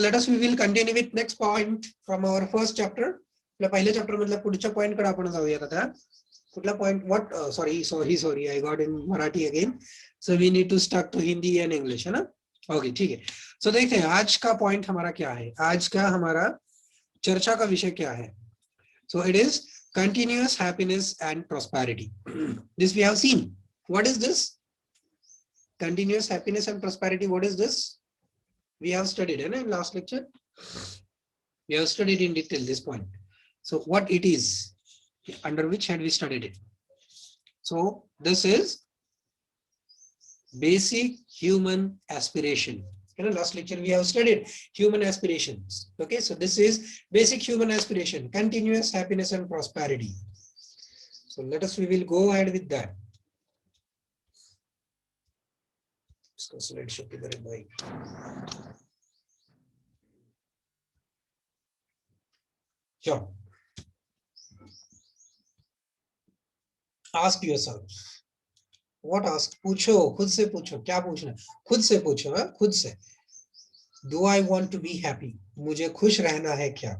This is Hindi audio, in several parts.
Let us we will continue with next point from our first chapter. पहिल्या चॅप्टर मधल्या पुढच्या पॉइंट कडे आपण जाऊयात आता. कुठला point what sorry I got in Marathi again. So we need to stuck to Hindi and English, है ना. ओके ठीक है. सो देखते हैं आज का पॉइंट हमारा क्या है. आज का हमारा चर्चा का विषय क्या है. So it is continuous happiness and prosperity. This we have seen. What is this? Continuous happiness and prosperity. What is this? We have studied in last lecture. We have studied in detail this point. So what it is, under which head we studied it. So this is basic human aspiration. In the last lecture we have studied human aspirations. Okay, so this is basic human aspiration, continuous happiness and prosperity. So let us, we will go ahead with that. Slideshow किधर है भाई. Sure. Ask yourself. What ask? पूछो, खुद से पूछो. क्या पूछना? खुद से पूछो. खुद से. Do I want to be happy? मुझे खुश रहना है क्या?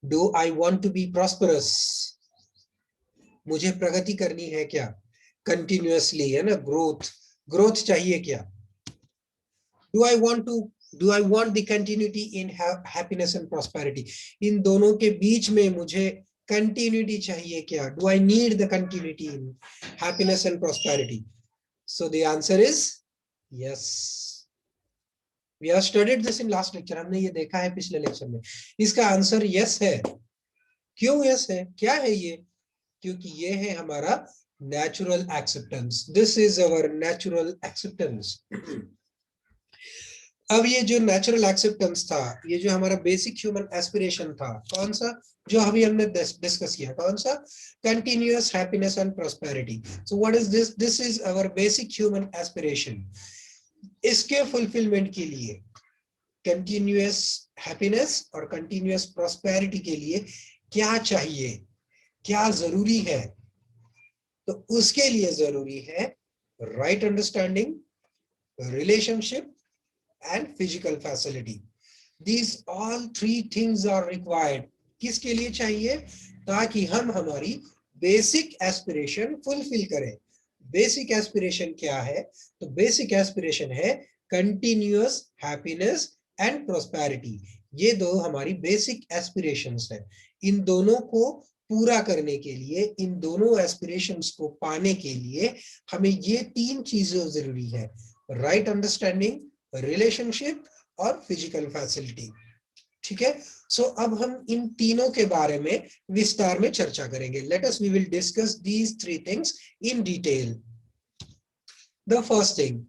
Do I want to be prosperous? मुझे प्रगति करनी है क्या? Continuously, है ना. Growth चाहिए क्या? Do I want the continuity in happiness and prosperity? इन दोनों के बीच में मुझे continuity चाहिए क्या? Do I need the continuity in happiness and prosperity? So the answer is yes. We have studied this in last lecture. हमने ये देखा है पिछले लेक्चर में. इसका आंसर yes है. क्यों yes है? क्या है ये? क्योंकि ये है हमारा natural acceptance. This is our natural acceptance. अब ये जो नेचुरल एक्सेप्टेंस था, ये जो हमारा बेसिक ह्यूमन एस्पिरेशन था, कौन सा? जो अभी हमने डिस्कस किया, कौन सा? Continuous happiness and prosperity. So what is this? This is our basic human aspiration. इसके फुलफिलमेंट के लिए कंटिन्यूअस हैप्पीनेस और कंटिन्यूअस प्रॉस्पेरिटी के लिए क्या चाहिए, क्या जरूरी है? तो उसके लिए जरूरी है right understanding, relationship and physical facility. These all three things are required. किसके लिए चाहिए? ताकि हम हमारी बेसिक एस्पिरेशन फुलफिल करें. बेसिक एस्पिरेशन क्या है? तो बेसिक एस्पिरेशन है कंटिन्यूअस हैप्पीनेस एंड प्रॉस्पेरिटी. ये दो हमारी बेसिक एस्पिरेशंस है. इन दोनों को पूरा करने के लिए, इन दोनों एस्पिरेशंस को पाने के लिए हमें ये तीन चीजें जरूरी है. राइट अंडरस्टैंडिंग, रिलेशनशिप और फिजिकल फैसिलिटी. ठीक है. सो अब हम इन तीनों के बारे में विस्तार में चर्चा करेंगे. Let us we will discuss these three things in detail. The first thing,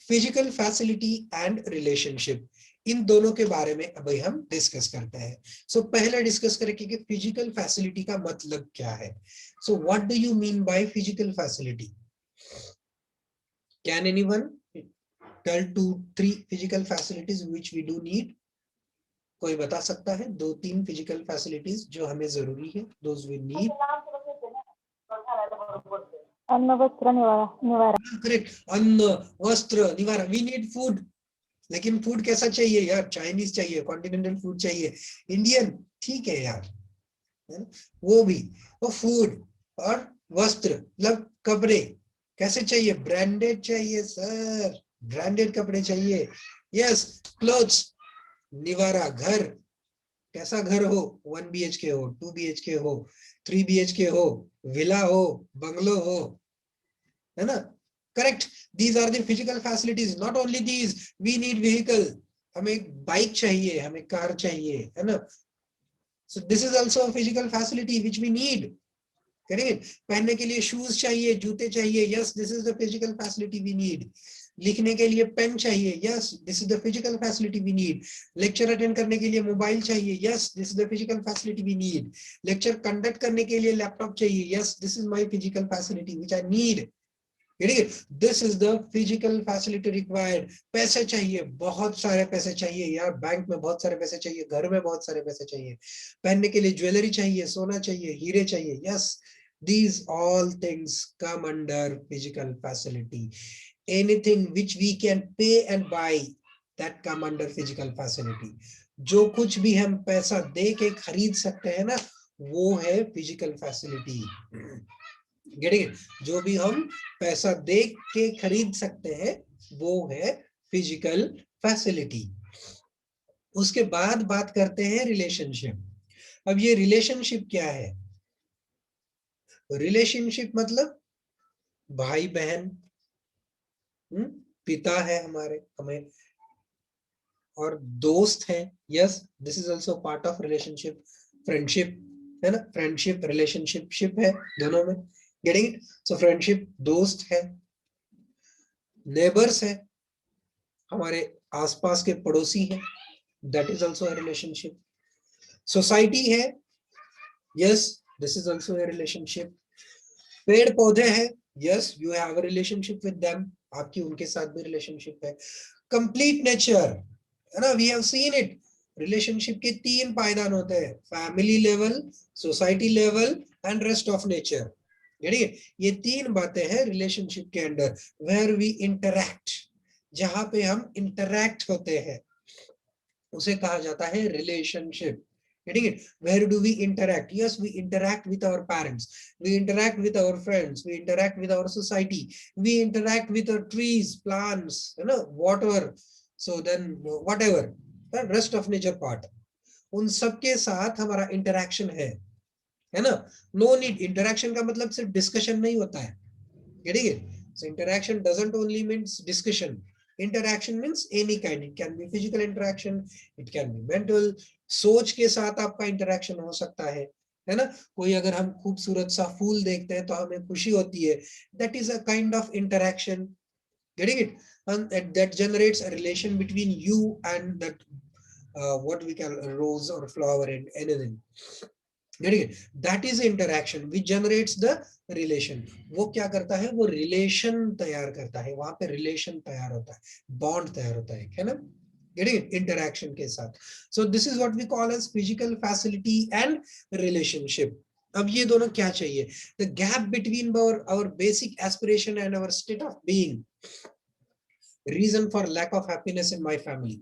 physical facility and relationship. इन दोनों के बारे में अभी हम डिस्कस करते हैं. सो पहले डिस्कस करेंगे कि फिजिकल फैसिलिटी का मतलब क्या है. So what do you mean by physical facility? Can anyone tell 2-3 physical facilities which we do need? कोई बता सकता है 2-3 physical facilities जो हमें जरूरी है? Those we need. अन्न, वस्त्र, निवारा. Correct. अन्न, वस्त्र, निवारा. We need food. लेकिन फूड कैसा चाहिए यार? चाइनीज चाहिए, कॉन्टिनेंटल फूड चाहिए, इंडियन? ठीक है यार, वो भी. वो फूड और वस्त्र मतलब कपड़े कैसे चाहिए? ब्रांडेड चाहिए सर, ब्रांडेड कपड़े चाहिए. Yes, clothes. निवारा, घर. कैसा घर हो? 1 BHK हो, 2 BHK हो, 3 BHK हो, विला हो, बंगलो हो, है ना. Correct. These are the physical facilities. Not only these, we need vehicle. हमें बाइक चाहिए, हमें कार चाहिए, है ना. So this is also physical facility which we need. Correct. पहनने के लिए शूज चाहिए, जूते चाहिए. Yes, this is the physical facility we need. लिखने के लिए पेन चाहिए. Yes, this is the physical facility we need. Lecture attend करने के लिए मोबाइल चाहिए. Yes, this is the physical facility we need. Lecture conduct करने के लिए लैपटॉप चाहिए. Yes, this is my physical facility which I need. This is the physical facility required. पैसे चाहिए, बहुत सारे पैसे चाहिए यार. बैंक में बहुत सारे पैसे चाहिए, घर में बहुत सारे पैसे चाहिए. पहनने के लिए ज्वेलरी चाहिए, सोना चाहिए, हीरे चाहिए. Yes, these all things come under physical facility. Anything which we can pay and buy, that come under physical facility. जो कुछ भी हम पैसा दे के खरीद सकते हैं ना, वो है फिजिकल फैसिलिटी. Getting it? जो भी हम पैसा दे के खरीद सकते हैं वो है फिजिकल फैसिलिटी. उसके बाद बात करते हैं रिलेशनशिप. अब ये रिलेशनशिप क्या है? रिलेशनशिप मतलब भाई बहन, पिता है हमारे, हमें, और दोस्त है. Yes, this is also part of relationship. Friendship है ना, फ्रेंडशिप रिलेशनशिप शिप है दोनों में. Getting it? सो फ्रेंडशिप, दोस्त है. नेबर्स है, हमारे आसपास के पड़ोसी हैं, that is also a relationship. Society है, yes, this is also a relationship. पेड़ पौधे हैं, yes, you have a relationship with them, आपकी उनके साथ भी रिलेशनशिप है. कंप्लीट नेचर है ना, we have seen it. Relationship के 3 पायदान होते हैं, family level, society level and rest of nature. ये 3 बातें हैं रिलेशनशिप के अंदर, वेयर वी इंटरैक्ट, जहां पे हम इंटरैक्ट होते हैं उसे कहा जाता है relationship. Getting it? Where do we interact? Yes, we interact with our parents, we interact with our friends, we interact with our society, we interact with our trees, plants, you know, water. So then whatever the rest of nature part, उन सबके साथ हमारा इंटरैक्शन है ना. नो नीड, इंटरैक्शन का मतलब सिर्फ डिस्कशन नहीं होता है. Getting it? So interaction doesn't only means discussion. Interaction means any kind. It can be physical interaction, it can be mental. सोच के साथ आपका इंटरैक्शन हो सकता है ना. कोई अगर हम खूबसूरत सा फूल देखते हैं तो हमें खुशी होती है, that is a kind of interaction. Getting it? And that generates a relation between you and that what we call a rose or flower and anything. Getting it? That is interaction which generates the relation. वो क्या करता है, वो relation तैयार करता है, वहां पे relation तैयार होता है, bond तैयार होता है ना. Getting it? Interaction के साथ. So this is what we call as physical facility and relationship. अब ये दोनों क्या चाहिए? The gap between our basic aspiration and our state of being. Reason for lack of happiness in my family.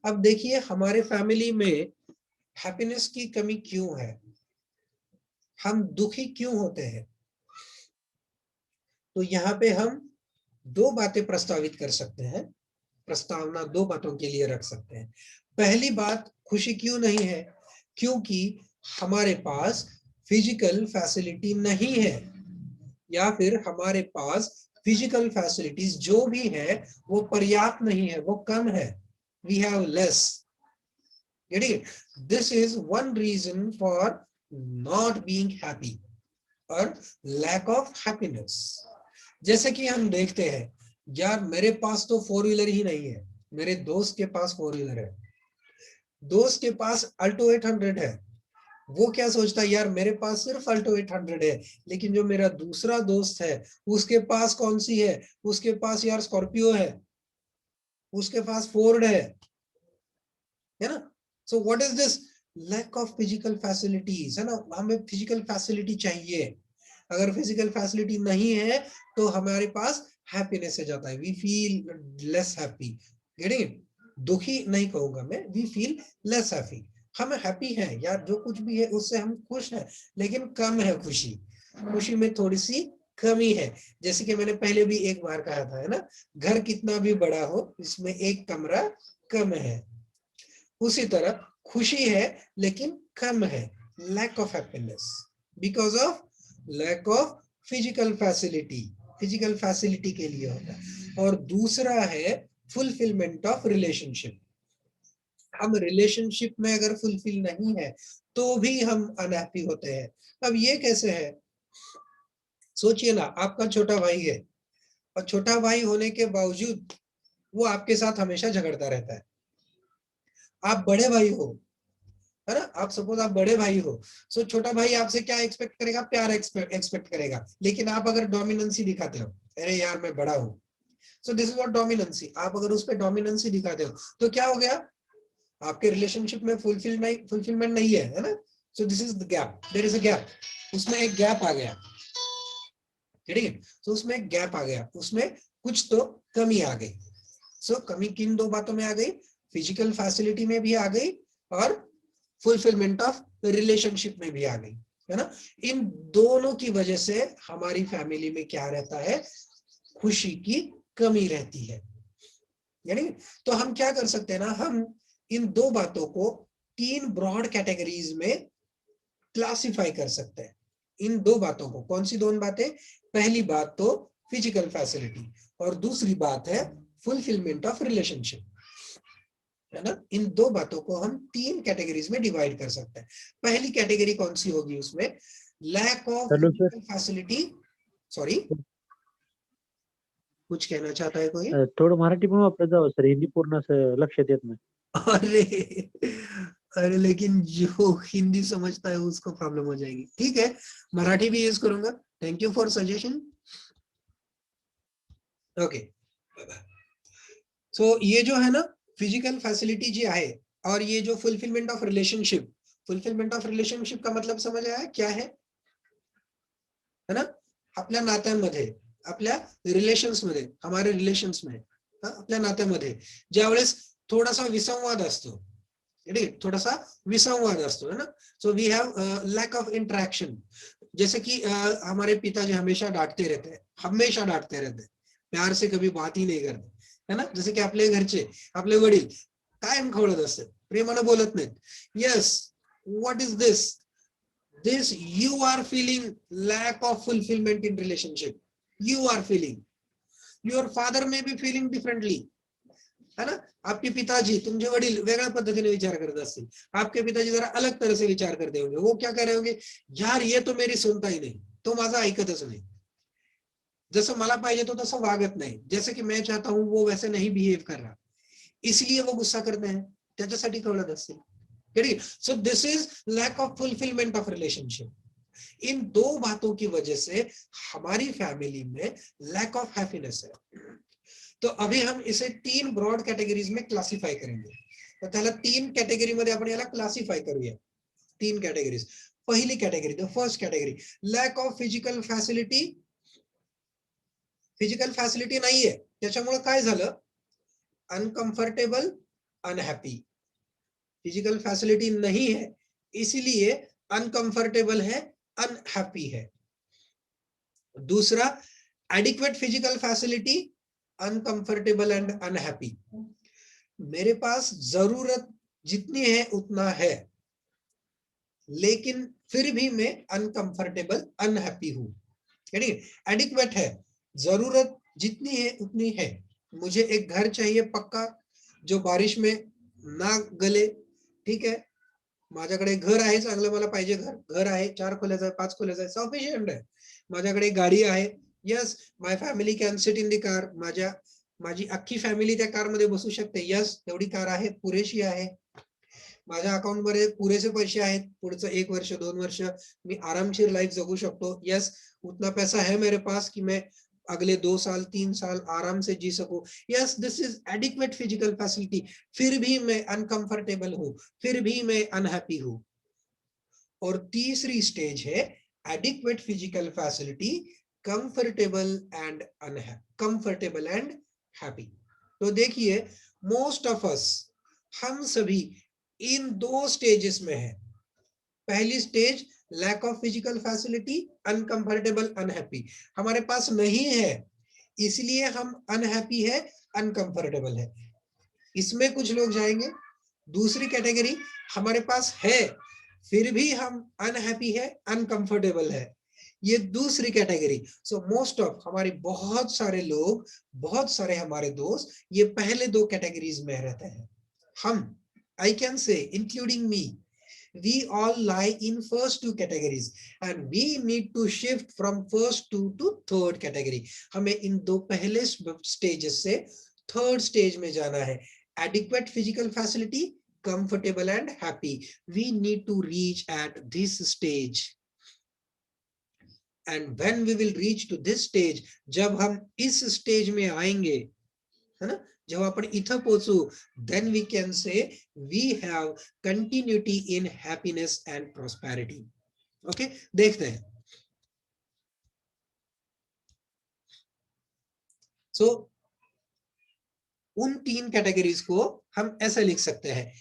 अब देखिए हमारे फैमिली में हैप्पीनेस की कमी क्यों है, हम दुखी क्यों होते हैं. तो यहाँ पे हम 2 बातें प्रस्तावित कर सकते हैं, प्रस्तावना 2 बातों के लिए रख सकते हैं. पहली बात, खुशी क्यों नहीं है? क्योंकि हमारे पास फिजिकल फैसिलिटी नहीं है, या फिर हमारे पास फिजिकल फैसिलिटीज जो भी है वो पर्याप्त नहीं है, वो कम है. We have less. Getting it? This is one reason for not being happy or lack of happiness. जैसे कि हम देखते हैं, यार मेरे पास तो 4 व्हीलर ही नहीं है, मेरे दोस्त के पास 4 व्हीलर है, दोस्त के पास अल्टो 800 है. वो क्या सोचता है, यार मेरे पास सिर्फ अल्टो 800 है, लेकिन जो मेरा दूसरा दोस्त है उसके पास कौन सी है, उसके पास यार स्कॉर्पियो है, उसके पास फोर्ड है ना. So what is this? Lack of physical facilities है ना. हमें फिजिकल फैसिलिटी चाहिए. अगर फिजिकल फैसिलिटी नहीं है तो हमारे पास हैप्पीनेस से जाता है, we feel less happy. Getting it? दुखी नहीं कहूंगा मैं, वी फील लेस हैप्पी. हम हैप्पी हैं यार, जो कुछ भी है उससे हम खुश हैं, लेकिन कम है खुशी, खुशी में थोड़ी सी कमी है. जैसे कि मैंने पहले भी एक बार कहा था है ना, घर कितना भी बड़ा हो इसमें एक कमरा कम है. उसी तरह खुशी है लेकिन कम है, lack of happiness because of lack of physical facility. Physical facility के लिए होता है. और दूसरा है फुलफिलमेंट ऑफ रिलेशनशिप. हम रिलेशनशिप में अगर फुलफिल नहीं है तो भी हम अनहैप्पी होते हैं. अब ये कैसे है? सोचिए ना, आपका छोटा भाई है और छोटा भाई होने के बावजूद वो आपके साथ हमेशा झगड़ता रहता है. आप बड़े भाई हो है ना, आप सपोज आप बड़े भाई हो, सो छोटा भाई आपसे क्या एक्सपेक्ट करेगा? प्यार एक्सपेक्ट करेगा. लेकिन आप अगर डोमिनेंसी दिखाते हो, अरे यार मैं बड़ा हूं, सो दिस इज व्हाट डोमिनेंसी. आप अगर उस पर डोमिनेंसी दिखाते हो तो क्या हो गया? आपके रिलेशनशिप में फुलफिलमेंट नहीं है ना. So this is the gap, there is a gap. उसमें एक गैप आ गया, ठीक है. तो उसमें एक गैप आ गया, उसमें कुछ तो कमी आ गई. सो कमी किन दो बातों में आ गई? फिजिकल फैसिलिटी में भी आ गई और फुलफिलमेंट ऑफ रिलेशनशिप में भी आ गई, है ना। इन दोनों की वजह से हमारी फैमिली में क्या रहता है? खुशी की कमी रहती है, यानी तो हम क्या कर सकते हैं ना, हम इन दो बातों को 3 ब्रॉड कैटेगरीज में क्लासिफाई कर सकते हैं। इन दो बातों को, कौन सी दोनों बातें? पहली बात तो फिजिकल फैसिलिटी और दूसरी बात है फुलफिलमेंट ऑफ रिलेशनशिप, है ना। इन दो बातों को हम 3 कैटेगरीज में डिवाइड कर सकते हैं। पहली कैटेगरी कौन सी होगी उसमें? Lack of hello sir, physical facility. Sorry, कुछ कहना चाहता है कोई? थोडं मराठी पण वापरत जावं सर, हिंदी पूर्ण असं लक्षात येत नाही. अरे अरे, लेकिन जो हिंदी समझता है उसको प्रॉब्लम हो जाएगी। ठीक है, मराठी भी यूज करूंगा। Thank you for suggestion. Okay, so ये जो है ना फिजिकल फैसिलिटी जी आहे, और ये जो fulfilment of relationship, fulfilment of relationship का मतलब समझ आया क्या है ना? आपल्या नात्यांमध्ये, आपल्या रिलेशन्स मध्ये, हमारे रिलेशन्स में, आपल्या नात्यामध्ये ज्यावेळेस थोडासा विसंवाद असतो, थोड़ा सा विसंवाद असतो, है ना। So we have lack of interaction. जैसे कि हमारे पिताजी हमेशा डांटते रहते हैं, हमेशा डांटते रहते हैं, प्यार से कभी बात ही नहीं करते, है ना। जसे की आपले घरचे, आपले वडील कायम खवळत असतात, प्रेमाने बोलत नाहीत. Yes, what is this? This you are feeling lack of fulfillment in relationship. You are feeling. Your father may be feeling differently, है ना। आपके पिताजी, तुमचे वडील वेगळ्या पद्धतीने विचार करत असतील, आपके पिताजी जरा अलग तरह से विचार करते होंगे. वो क्या कर रहे होंगे? यार ये तो मेरी सुनता ही नहीं, तो माझा ऐकतच नाही, जसं मला पाहिजे तो तसं वागत नाही, जैसे कि मैं चाहता हूं वो वैसे नहीं बिहेव कर रहा, इसलिए वो गुस्सा करते हैं, त्याच्यासाठी कळत असते. So this is lack of fulfilment of relationship. इन दो बातों की वजह से हमारी फैमिली में लैक ऑफ हैप्पीनेस है. तो अभी हम इसे 3 ब्रॉड कैटेगरीज में क्लासिफाई करेंगे. तर त्याला 3 कैटेगरी मध्ये आपण याला क्लासिफाई करूया. 3 कैटेगरीज. पहिली category, the first category, lack of physical facility. Physical facility नाहीये, त्याच्यामुळे काय झालं? Uncomfortable, unhappy. फिजिकल फैसिलिटी नहीं है, इसीलिए अनकंफर्टेबल है, अनहैप्पी है. दूसरा, adequate physical facility, uncomfortable and unhappy. मेरे पास जरूरत जितनी है उतना है, लेकिन फिर भी मैं अनकंफर्टेबल, अनहैप्पी हूं. एडिक्वेट है, जरूरत जितनी है उतनी है. मुझे एक घर चाहिए पक्का, जो बारिश में ना गले. ठीक आहे, माझ्याकडे घर आहे चांगलं, मला पाहिजे घर आहे, 4 खोल्याचं आहे, 5 खोल्याचं आहे, सफिशियंट आहे. माझ्याकडे गाडी आहे. Yes, my family can sit in the car. माझी अख्खी फॅमिली त्या कार मध्ये बसू शकते. यस, तेवढी कार आहे, पुरेशी आहे. माझ्या अकाउंट मध्ये पुरेसे पैसे आहेत, पुढचं 1 वर्ष 2 वर्ष मी आरामशीर लाईफ जगू शकतो. यस, उतना पैसा है मेरे पास कि मैं अगले 2 साल 3 साल आराम से जी सकूं. Yes, this is adequate physical facility. फिर भी मैं अनकंफर्टेबल हूं, फिर भी मैं अनहैप्पी हूं. और तीसरी स्टेज है adequate physical facility, comfortable and comfortable and happy. तो देखिए, मोस्ट ऑफ अस, हम सभी इन 2 स्टेजेस में है. पहली stage lack of physical facility, uncomfortable, unhappy. हमारे पास नहीं है, इसलिए हम अनहैप्पी है, अनकंफर्टेबल है. इसमें कुछ लोग जाएंगे. दूसरी कैटेगरी, हमारे पास है फिर भी हम अनहैप्पी है, अनकंफर्टेबल है. ये दूसरी कैटेगरी. सो मोस्ट ऑफ हमारे बहुत सारे लोग, बहुत सारे हमारे दोस्त ये पहले 2 कैटेगरीज में रहते हैं. हम, I can say including me, we all lie in first 2 categories and we need to shift from first 2 to third category. हमें इन 2 पहले स्टेजेस से थर्ड स्टेज में जाना है. Adequate physical facility, comfortable and happy. We need to reach at this stage. And when we will reach to this stage, जब हम इस स्टेज में आएंगे, है ना, जब अपन इथं पोहोचू, then we can say we have continuity in happiness and prosperity. Okay, देखते हैं. So उन 3 कैटेगरीज को हम ऐसे लिख सकते हैं,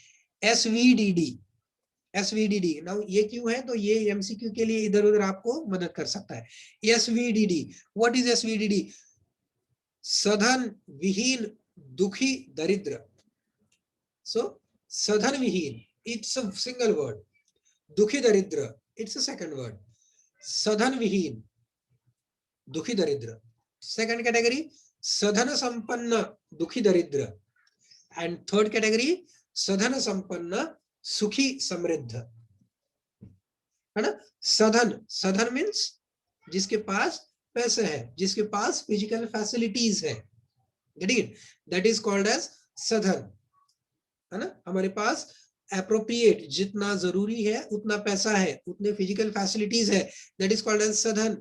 SVDD। SVDD नाउ ये क्यों है, तो ये MCQ के लिए इधर उधर आपको मदद कर सकता है। SVDD, what is SVDD? सधन विहीन दुखी दरिद्र। सो सधन विहीन, इट्स अ सिंगल वर्ड। दुखी दरिद्र, इट्स अ सेकंड वर्ड। सधन विहीन दुखी दरिद्र, सेकंड कैटेगरी सधन संपन्न दुखी दरिद्र, एंड थर्ड कैटेगरी सधन संपन्न सुखी समृद्ध, है ना। सधन, सधन मीन्स जिसके पास पैसे है, जिसके पास फिजिकल फैसिलिटीज है, दैट इज कॉल्ड एज सधन, है ना। हमारे पास एप्रोप्रिएट, जितना जरूरी है उतना पैसा है, उतने फिजिकल फैसिलिटीज है, दैट इज कॉल्ड एज सधन।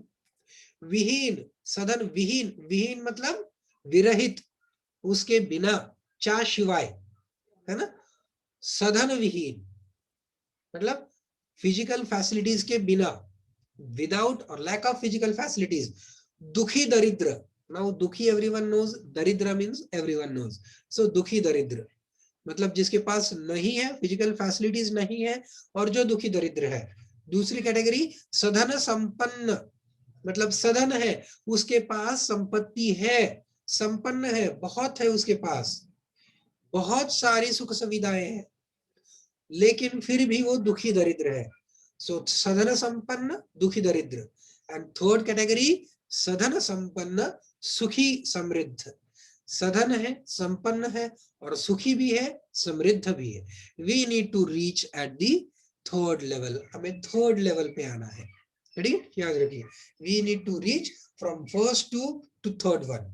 विहीन, सधन विहीन, विहीन मतलब विरहित, उसके बिना, चा शिवाय, है ना। सधन विहीन मतलब फिजिकल फैसिलिटीज के बिना, विदाउट और लैक ऑफ फिजिकल फैसिलिटीज। दुखी दरिद्र, नाउ दुखी एवरीवन नोज, दरिद्र मींस एवरीवन नोज, सो दुखी दरिद्र मतलब जिसके पास नहीं है, फिजिकल फैसिलिटीज नहीं है और जो दुखी दरिद्र है। दूसरी कैटेगरी सधन संपन्न मतलब सधन है, उसके पास संपत्ति है, संपन्न है, बहुत है उसके पास, बहुत सारी सुख सुविधाएं हैं, लेकिन फिर भी वो दुखी दरिद्र है। सो सधन संपन्न दुखी दरिद्र। एंड थर्ड कैटेगरी सधन संपन्न सुखी समृद्ध। सधन है, संपन्न है और सुखी भी है, समृद्ध भी है। We need to reach at the third level, हमें थर्ड लेवल पे आना है, ठीक, याद रखिए। We need to reach from first to third one,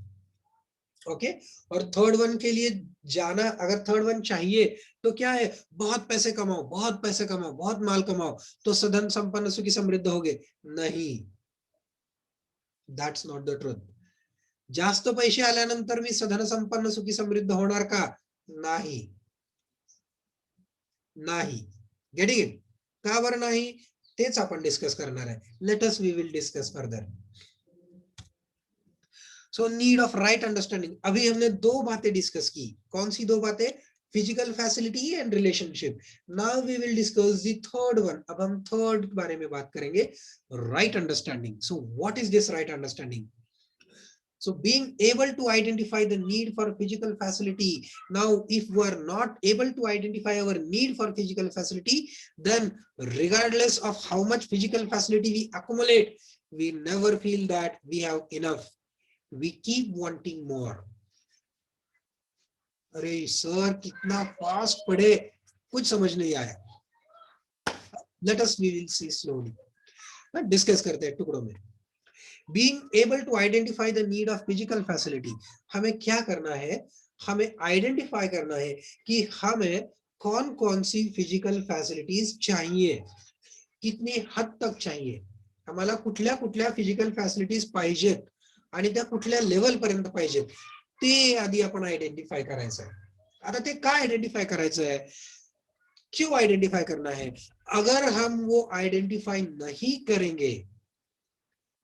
okay. और थर्ड वन के लिए जाना, अगर थर्ड वन चाहिए तो क्या है, बहुत पैसे कमाओ, बहुत पैसे कमाओ, बहुत माल कमाओ तो सधन संपन्न सुखी समृद्ध होगे, नहीं, दैट्स नॉट द ट्रुथ। जास्त पैसे आल्यानंतर मी सधन संपन्न सुखी समृद्ध होणार का, नाही, नाही, गेटिंग इट, का बरं नाही, तेच आपण डिस्कस करणार आहे। Let us we will discuss further. So need of right understanding, अभी हमने 2 बातें डिस्कस की, कौन सी 2 बातें, physical facility and relationship. Now we will discuss the third one, अब हम थर्ड बारे में बात करेंगे, right understanding. So what is this right understanding? So being able to identify the need for physical facility. Now, if we are not able to identify our need for physical facility, then regardless of how much physical facility we accumulate, we never feel that we have enough. We keep wanting more. अरे सर कितना फास्ट पढ़े, कुछ समझ नहीं आया। Let us we will see slowly. Discuss करते हैं टुकड़ों में। Being able to identify the need of physical facility, हमें क्या करना है, हमें आइडेंटिफाई करना है कि हमें कौन कौन सी फिजिकल फैसिलिटीज चाहिए, कितनी हद तक चाहिए, आम्हाला कुठल्या कुठल्या फिजिकल फॅसिलिटीज पाहिजेत आणि त्या कुठल्या लेवल पर्यंत पाहिजेत ते आधी आपण आयडेंटिफाई करायचं आहे। आता ते काय आयडेंटिफाई करायचं है, क्यों आइडेंटिफाई करना है? अगर हम वो आइडेंटिफाई नहीं करेंगे,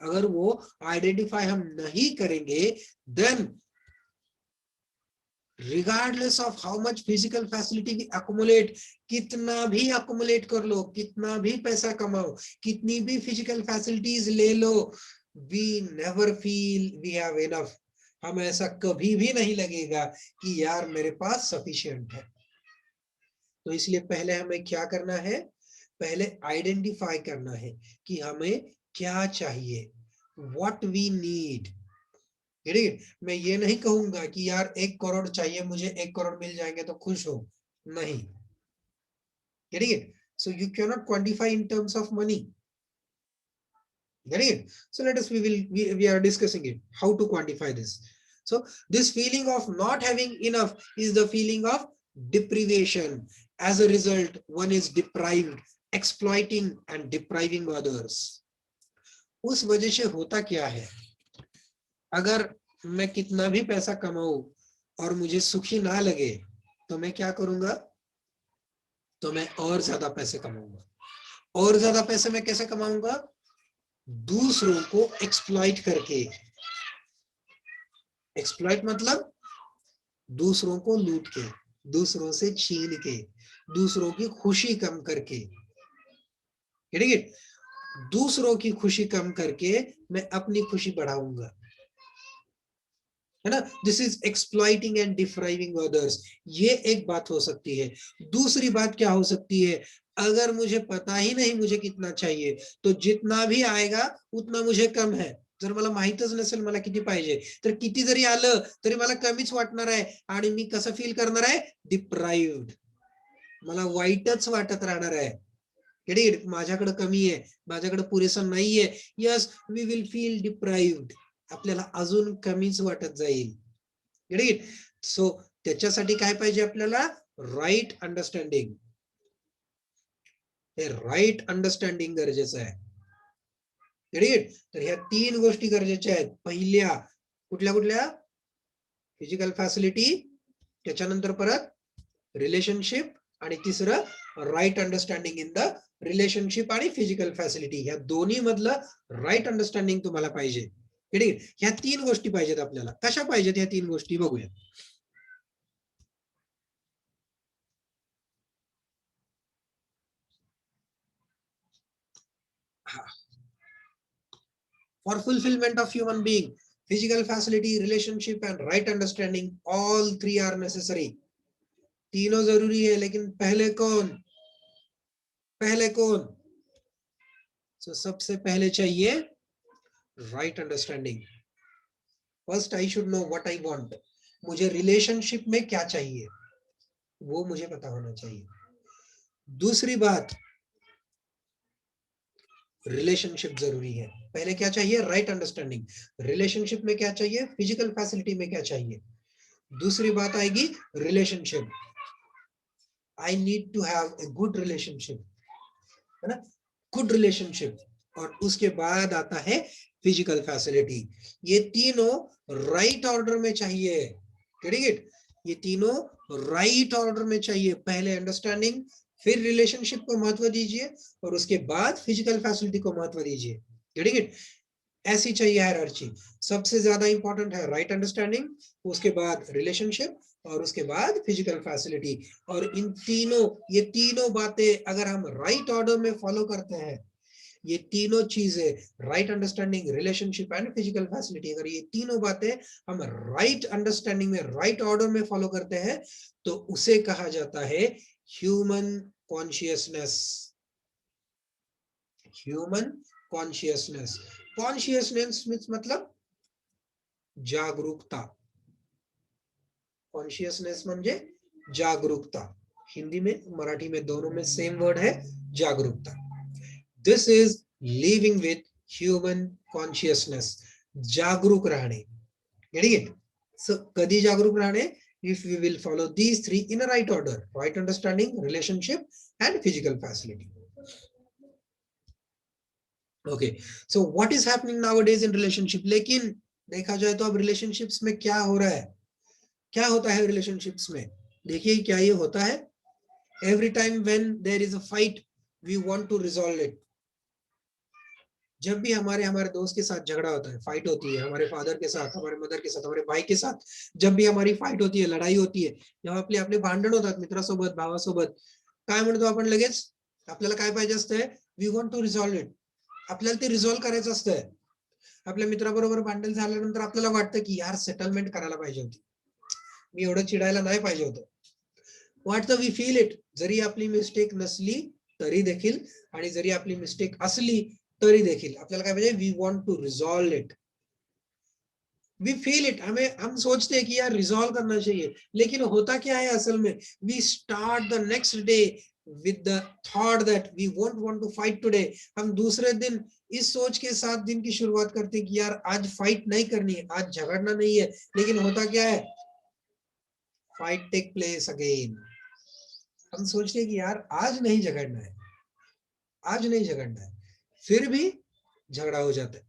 अगर वो आइडेंटिफाई हम नहीं करेंगे, then regardless of how much physical facility we accumulate, कितना भी अकोमुलेट कर लो, कितना भी पैसा कमाओ, कितनी भी फिजिकल फैसिलिटीज ले लो, we never feel we have enough. हम ऐसा कभी भी नहीं लगेगा कि यार मेरे पास सफिशिएंट है। तो इसलिए पहले हमें क्या करना है, पहले आइडेंटिफाई करना है कि हमें क्या चाहिए, व्हाट वी नीड। मैं ये नहीं कहूंगा कि यार 1 करोड़ चाहिए मुझे, 1 करोड़ मिल जाएंगे तो खुश हो, नहीं। getting it? So you cannot quantify in terms of money. Getting it? So let us we are discussing it, how to quantify this. So this feeling of not having enough is the feeling of deprivation. As a result, one is deprived, exploiting and depriving others. उस वजह से होता क्या है, अगर मैं कितना भी पैसा कमाऊं और मुझे सुखी ना लगे तो मैं क्या करूंगा, तो मैं और ज्यादा पैसे कमाऊंगा। और ज्यादा पैसे मैं कैसे कमाऊंगा, दूसरों को एक्सप्लॉइट करके। एक्सप्लॉइट मतलब दूसरों को लूट के, दूसरों से छीन के, दूसरों की खुशी कम करके, ठीक है, दूसरों की खुशी कम करके मैं अपनी खुशी बढ़ाऊंगा, है ना। This is exploiting and depriving others, ये एक बात हो सकती है। दूसरी बात क्या हो सकती है, अगर मुझे पता ही नहीं मुझे कितना चाहिए, तो जितना भी आएगा उतना मुझे कम है, जर मला माहितच नसेल मला किती पाहिजे, तर किती जरी आलं तरी मला कमीच वाटणार आहे आणि मी कसं फील करणार आहे, डिप्राइव्ड, मला वाईटच वाटत राहणार आहे, माझ्याकडे कमी आहे, माझ्याकडे पुरेसं नाहीये, yes we will feel deprived, आपल्याला अजून कमीच वाटत जाईल, सो त्याच्यासाठी काय पाहिजे आपल्याला, राईट अंडरस्टँडिंग, हे राईट अंडरस्टँडिंग गरजेचं आहे, तर ह्या 3 गोष्टी गरजेच्या आहेत. पहिल्या कुठल्या कुठल्या, फिजिकल फॅसिलिटी, त्याच्यानंतर परत रिलेशनशिप, आणि तिसरं right understanding in the relationship आणि फिजिकल फॅसिलिटी, ह्या दोन्ही मधलं राईट अंडरस्टँडिंग तुम्हाला पाहिजे, ह्या 3 गोष्टी पाहिजेत आपल्याला. कशा पाहिजेत ह्या 3 गोष्टी बघूया. For fulfillment of human being, physical facility, relationship and right understanding, all 3 are necessary. तीनों जरूरी है, लेकिन पहले कौन, पहले कौन, so सबसे पहले चाहिए right understanding. First I should know what I want. मुझे रिलेशनशिप में क्या चाहिए वो मुझे पता होना चाहिए. दूसरी बात, रिलेशनशिप जरूरी है. पहले क्या चाहिए, राइट अंडरस्टैंडिंग. रिलेशनशिप में क्या चाहिए, फिजिकल फैसिलिटी में क्या चाहिए. दूसरी बात आएगी relationship. I need to have a good relationship, है ना, गुड रिलेशनशिप. और उसके बाद आता है फिजिकल फैसिलिटी. ये तीनों राइट ऑर्डर में चाहिए, ठीक है, ये तीनों राइट ऑर्डर में चाहिए. पहले अंडरस्टैंडिंग, फिर रिलेशनशिप को महत्व दीजिए, और उसके बाद फिजिकल फैसिलिटी को महत्व दीजिए, ठीक है. ऐसी चाहिए हायरार्ची. सबसे ज्यादा इंपॉर्टेंट है राइट अंडरस्टैंडिंग, उसके बाद रिलेशनशिप, और उसके बाद फिजिकल फैसिलिटी. और इन तीनों, ये तीनों बातें अगर हम राइट ऑर्डर में फॉलो करते हैं, ये तीनों चीजें, right understanding, relationship and physical facility, अगर ये तीनों बातें हम राइट अंडरस्टैंडिंग में, राइट ऑर्डर में फॉलो करते हैं, तो उसे कहा जाता है human consciousness. Human consciousness. Consciousness मतलब जागरूकता. कॉन्शियसनेस म्हणजे जागरूकता. हिंदी में, मराठी में, दोनों में सेम वर्ड है, जागरूकता. This is living with human consciousness. जागरूक राहणे, ठीक है. सो कधी जागरूक राहणे, if we will follow these 3 in a right order, right understanding, relationship and physical facility. Okay, so what is happening nowadays in relationship? लेकिन देखा जाए तो अब relationships में क्या हो रहा है, क्या होता है relationships में, देखिए क्या ये होता है. Every time when there is a fight, we want to resolve it. जब भी हमारे दोस्त के साथ झगड़ा होता है, फाइट होती है, हमारे फादर के साथ, हमारे मदर के साथ, हमारे भाई के साथ, जब भी हमारी फाइट होती है, लढाई होती आहे, जेव्हा आपले भांडण होतात मित्रासोबत, भावासोबत, काय म्हणतो आपण लगेच, आपल्याला काय पाहिजे असतंय, we want to resolve it. आपल्याला ते रिझॉल्व करायचं असतंय. आपल्या मित्राबरोबर भांडण झाल्यानंतर आपल्याला वाटतं की यार सेटलमेंट करायला पाहिजे होती, मी एवढं चिडायला नाही पाहिजे होतं. वाटतं, वी फील इट, जरी आपली मिस्टेक नसली तरी देखील, आणि जरी आपली मिस्टेक असली तरी देखील आपल्याला काय पाहिजे, we want to resolve it. We feel it, हम सोचते हैं कि यार रिजॉल्व करना चाहिए, लेकिन होता क्या है असल में, we start the next day with the thought that we won't want to fight today. हम दूसरे दिन इस सोच के साथ दिन की शुरुआत करते हैं कि यार आज फाइट नहीं करनी है, आज झगड़ना नहीं है, लेकिन होता क्या है, फाइट टेक प्लेस अगेन. हम सोचते हैं कि यार आज नहीं झगड़ना है, आज नहीं झगड़ना है, फिर भी झगड़ा हो जाता है.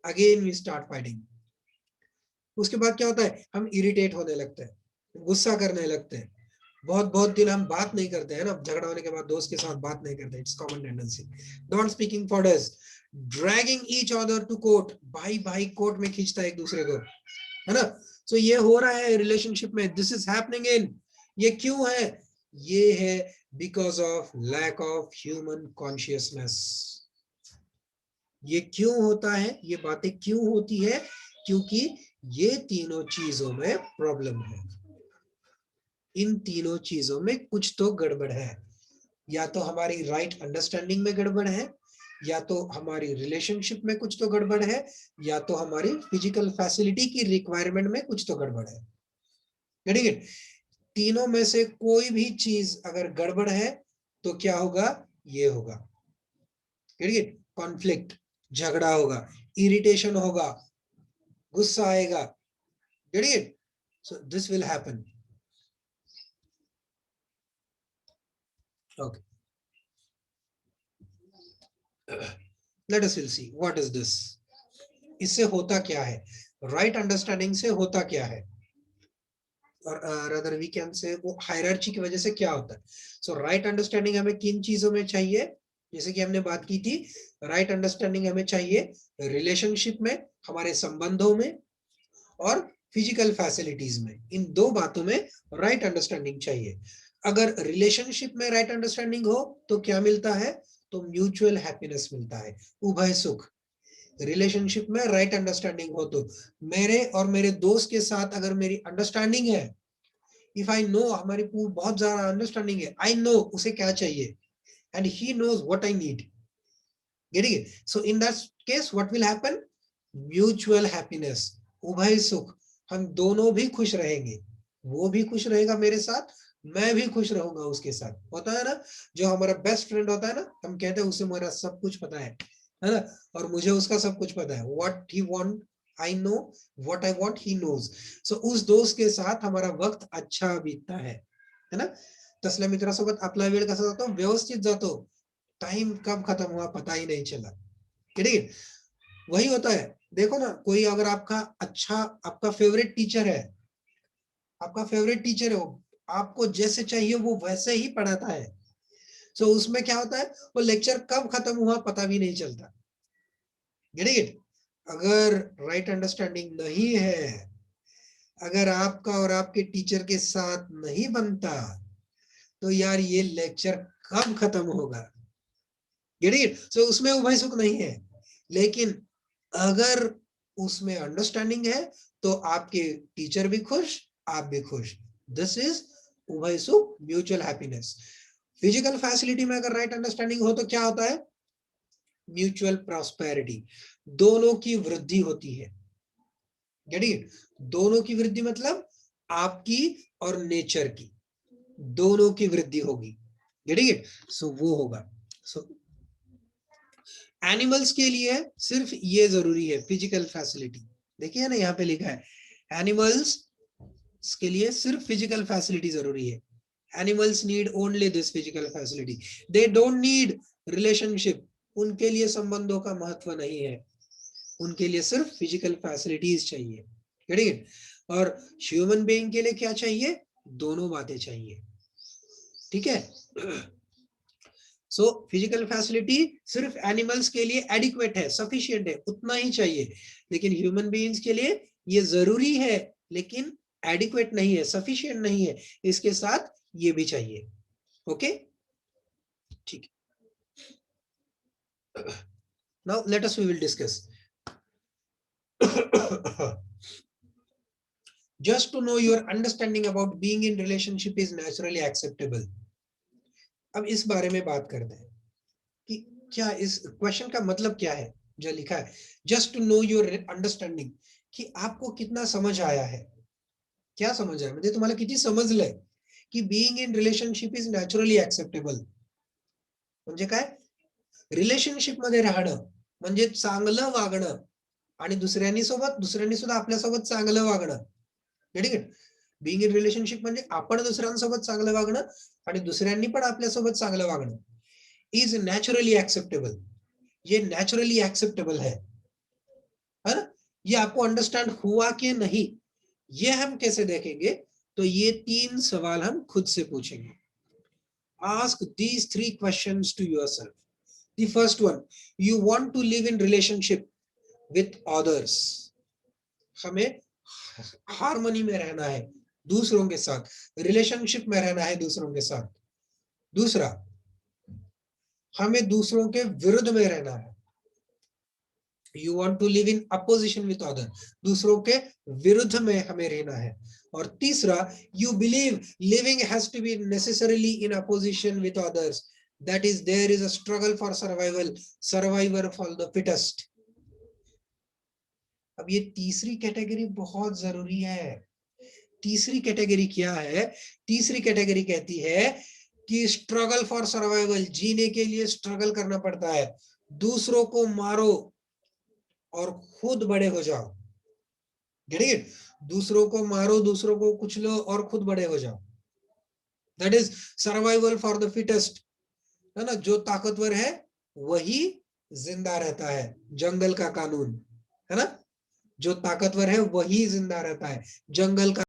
Again we start fighting. उसके बाद क्या होता है, हम इरिटेट होने लगते हैं, गुस्सा करने लगते हैं, बहुत बहुत दिन हम बात नहीं करते हैं ना, झगड़ा होने के बाद दोस्त के साथ बात नहीं करते. It's common tendency. Not speaking for days, dragging each other to court. भाई भाई कोर्ट में खींचता है एक दूसरे को, है ना. सो ये हो रहा है रिलेशनशिप में, दिस इज हैपनिंग इन, ये क्यों है? ये है because of lack of human consciousness. ये क्यों होता है, ये बातें क्यों होती है? क्योंकि ये तीनों चीजों में प्रॉब्लम है, इन तीनों चीजों में कुछ तो गड़बड़ है। या तो हमारी राइट अंडरस्टैंडिंग में गड़बड़ है, या तो हमारी रिलेशनशिप में कुछ तो गड़बड़ है, या तो हमारी फिजिकल फैसिलिटी की रिक्वायरमेंट में कुछ तो गड़बड़ है। Getting it? तीनों में से कोई भी चीज अगर गड़बड़ है तो क्या होगा? ये होगा। Getting it? कॉन्फ्लिक्ट, झगड़ा होगा, इरिटेशन होगा, गुस्सा आएगा। Getting it? So this will happen. Okay. Let us will see what is this. इससे होता क्या है? राइट अंडरस्टैंडिंग से होता क्या है? और rather we can say वो हायरार्ची की वजह से क्या होता है? सो राइट अंडरस्टैंडिंग हमें किन चीजों में चाहिए? जैसे कि हमने बात की थी, राइट अंडरस्टैंडिंग हमें चाहिए रिलेशनशिप में, हमारे संबंधों में और फिजिकल फैसिलिटीज में। इन दो बातों में राइट अंडरस्टैंडिंग चाहिए। अगर रिलेशनशिप में राइट अंडरस्टैंडिंग हो तो क्या मिलता है? तो म्यूचुअल हैप्पीनेस मिलता है, उभय सुख। रिलेशनशिप में राइट अंडरस्टैंडिंग हो तो मेरे और मेरे दोस्त के साथ अगर मेरी अंडरस्टैंडिंग है, इफ आई नो, हमारी बहुत ज्यादा अंडरस्टैंडिंग है, आई नो उसे क्या चाहिए and he knows what I need. Getting it? So in that case what will happen? Mutual happiness, उभय सुख। हम दोनों भी खुश रहेंगे, वो भी खुश रहेगा मेरे साथ, मैं भी खुश रहूंगा उसके साथ। होता है ना, जो हमारा बेस्ट फ्रेंड होता है ना, हम कहते हैं उसे मेरा सब कुछ पता है ना, और मुझे उसका सब कुछ पता है। What he want I know, what I want he knows. So उस दोस्त के साथ हमारा वक्त अच्छा बीतता है ना। तसल्या मित्रासोबत आपला वेळ कसा जातो? व्यवस्थित जातो, टाइम कब खत्म हुआ पता ही नहीं चला। ठीक है? वही होता है। देखो ना, कोई अगर आपका अच्छा, आपका फेवरेट टीचर है, आपका फेवरेट टीचर है, वो आपको जैसे चाहिए वो वैसे ही पढ़ाता है। सो उसमें क्या होता है? वो लेक्चर कब खत्म हुआ पता भी नहीं चलता। Getting it? अगर राइट अंडरस्टैंडिंग नहीं है, अगर आपका और आपके टीचर के साथ नहीं बनता, तो यार ये लेक्चर कब खत्म होगा? Getting it? सो उसमें उभय सुख नहीं है। लेकिन अगर उसमें अंडरस्टैंडिंग है तो आपके टीचर भी खुश, आप भी खुश। दिस इज उभय सुख, म्यूचुअल हैप्पीनेस। फिजिकल फैसिलिटी में अगर राइट अंडरस्टैंडिंग हो तो क्या होता है? म्यूचुअल प्रॉस्पेरिटी, दोनों की वृद्धि होती है। Getting it? दोनों की वृद्धि मतलब आपकी और नेचर की, दोनों की वृद्धि होगी। Getting it? सो वो होगा। सो एनिमल्स के लिए सिर्फ ये जरूरी है, फिजिकल फैसिलिटी। देखिए ना, यहाँ पे लिखा है एनिमल्स के लिए सिर्फ फिजिकल फैसिलिटी जरूरी है। Animals need only this physical facility, they don't need relationship. उनके लिए संबंधों का महत्व नहीं है, उनके लिए सिर्फ फिजिकल फैसिलिटीज चाहिए। Getting it? और ह्यूमन बीइंग के लिए क्या चाहिए? दोनों बातें चाहिए। ठीक है? सो फिजिकल फैसिलिटी सिर्फ एनिमल्स के लिए एडिक्वेट है, सफिशिएंट है, उतना ही चाहिए। लेकिन ह्यूमन बीइंग्स के लिए ये जरूरी है, लेकिन एडिक्वेट नहीं है, सफिशिएंट नहीं है, इसके साथ ये भी चाहिए। ओके? ठीक। Now let us we will discuss. Just to know your understanding about being in relationship is naturally acceptable. अब इस बारे में बात करते हैं कि क्या इस क्वेश्चन का मतलब क्या है जो लिखा है, just to know your understanding, कि आपको कितना समझ आया है, क्या समझ आया, म्हणजे तुम्हाला किती समजलंय की being in relationship is naturally acceptable. म्हणजे काय? रिलेशनशिप मध्ये राहणं म्हणजे चांगलं वागणं आणि दुसऱ्यांनी सुद्धा आपल्यासोबत चांगलं वागणं. Getting it? Being in relationship म्हणजे आपण दुसऱ्यांसोबत चांगलं वागणं आणि दुसऱ्यांनी पण आपल्यासोबत चांगलं वागणं इज नॅचरली एक्सेप्टेबल. ये नॅचरली एक्सेप्टेबल है ना? ये आपको अंडरस्टैंड हुआ कि नहीं, ये हम कैसे देखेंगे? तो ये 3 सवाल हम खुद से पूछेंगे. Ask these 3 questions to yourself. The first one, you want to live in relationship with others. हमें हार्मनी में रहना है दूसरों के साथ, रिलेशनशिप में रहना है दूसरों के साथ। दूसरा, हमें दूसरों के विरुद्ध में रहना है। You want to live in opposition with other, दूसरों के विरुद्ध में हमें रहना है। और तीसरा, you believe living has to be necessarily in opposition with others, that is there is a struggle for survival, survivor for the fittest. अब ये तीसरी कैटेगरी बहुत जरूरी है। तीसरी कैटेगरी क्या है? तीसरी कैटेगरी कहती है कि स्ट्रगल फॉर सर्वाइवल, जीने के लिए स्ट्रगल करना पड़ता है। दूसरों को मारो और खुद बड़े हो जाओ। Get it? दूसरों को मारो, दूसरों को कुचलो और खुद बड़े हो जाओ। That is survival for the fittest, है ना? जो ताकतवर है वही जिंदा रहता है, जंगल का कानून, है ना? जो ताकतवर है वही जिंदा रहता है, जंगल का